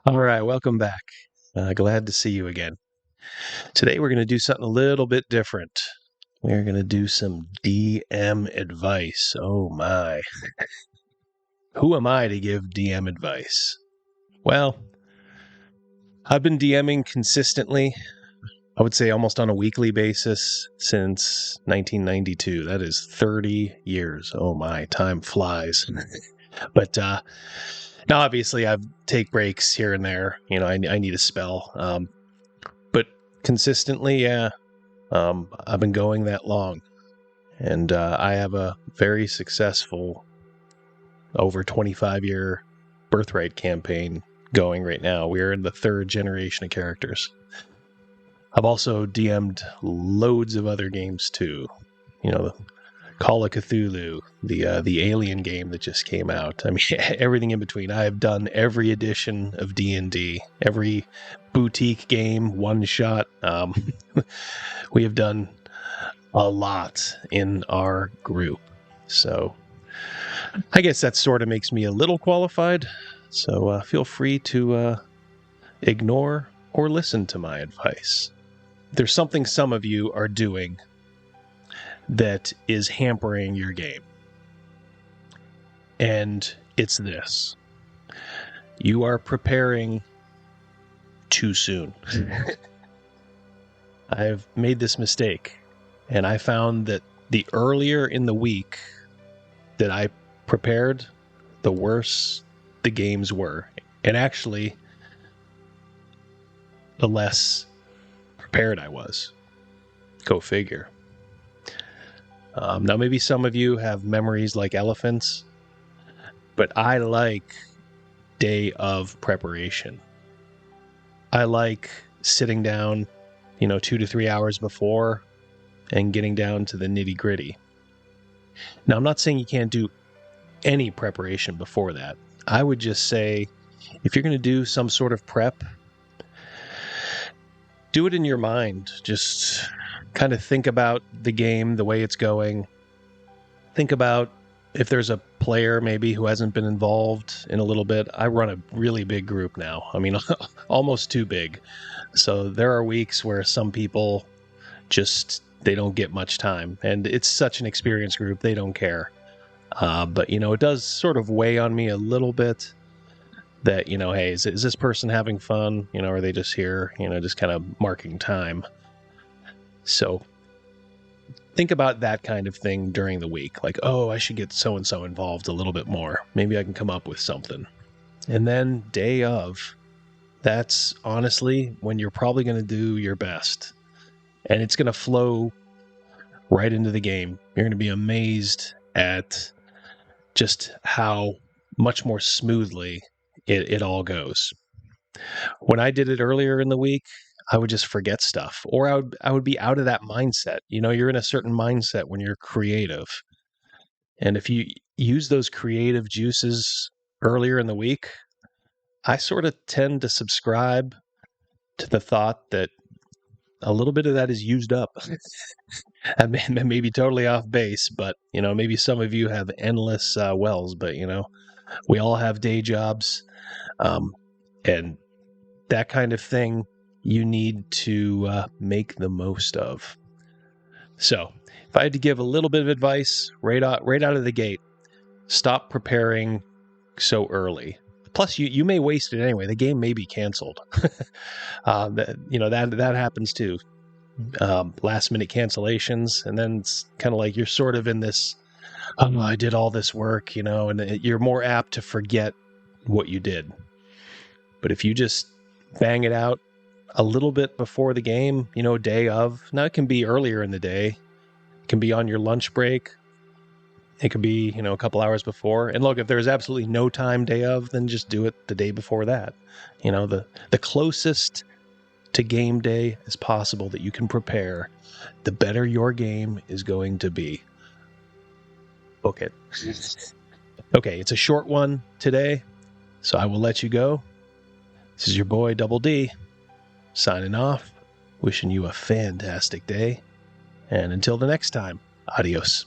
All right, welcome back. Glad to see you again. Today we're going to do something a little bit different. We're going to do some DM advice. Oh my. Who am I to give DM advice? Well, I've been DMing consistently, I would say almost on a weekly basis since 1992. That is 30 years. Oh my, time flies. But now obviously I take breaks here and there. I need a spell. But consistently, yeah, I've been going that long, and I have a very successful over 25-year birthright campaign going right now. We're in the third generation of characters. I've also DM'd loads of other games too. Call of Cthulhu, the Alien game that just came out. I mean, everything in between. I have done every edition of D&D, every boutique game, one shot. We have done a lot in our group. So I guess that sort of makes me a little qualified. So feel free to ignore or listen to my advice. There's something some of you are doing that is hampering your game. And it's this. You are preparing too soon. I've made this mistake, and I found that the earlier in the week that I prepared, the worse the games were. And actually, the less prepared I was. Go figure. Now, maybe some of you have memories like elephants, but I like day of preparation. I like sitting down, 2 to 3 hours before and getting down to the nitty gritty. Now, I'm not saying you can't do any preparation before that. I would just say, if you're going to do some sort of prep, do it in your mind. Just kind of think about the game, the way it's going. Think about if there's a player maybe who hasn't been involved in a little bit. I run a really big group now. I mean, almost too big. So there are weeks where some people they don't get much time. And it's such an experienced group, they don't care. But, it does sort of weigh on me a little bit that, hey, is this person having fun? Are they just here, just kind of marking time? So think about that kind of thing during the week. Like, oh, I should get so-and-so involved a little bit more. Maybe I can come up with something. And then day of, that's honestly when you're probably going to do your best. And it's going to flow right into the game. You're going to be amazed at just how much more smoothly it all goes. When I did it earlier in the week, I would just forget stuff, or I would be out of that mindset. You're in a certain mindset when you're creative. And if you use those creative juices earlier in the week, I sort of tend to subscribe to the thought that a little bit of that is used up. I may be totally off base, but maybe some of you have endless wells, but we all have day jobs, and that kind of thing you need to make the most of. So, if I had to give a little bit of advice right out of the gate, stop preparing so early. Plus, you may waste it anyway. The game may be canceled. That happens too. Last minute cancellations, and then it's kind of like you're sort of in this, oh, I did all this work, and you're more apt to forget what you did. But if you just bang it out a little bit before the game, day of, now it can be earlier in the day, it can be on your lunch break, it could be, a couple hours before. And look, if there's absolutely no time day of, then just do it the day before that. The closest to game day as possible that you can prepare, the better your game is going to be. Book it. Okay, it's a short one today, so I will let you go. This is your boy Double D, signing off, wishing you a fantastic day, and until the next time, adios.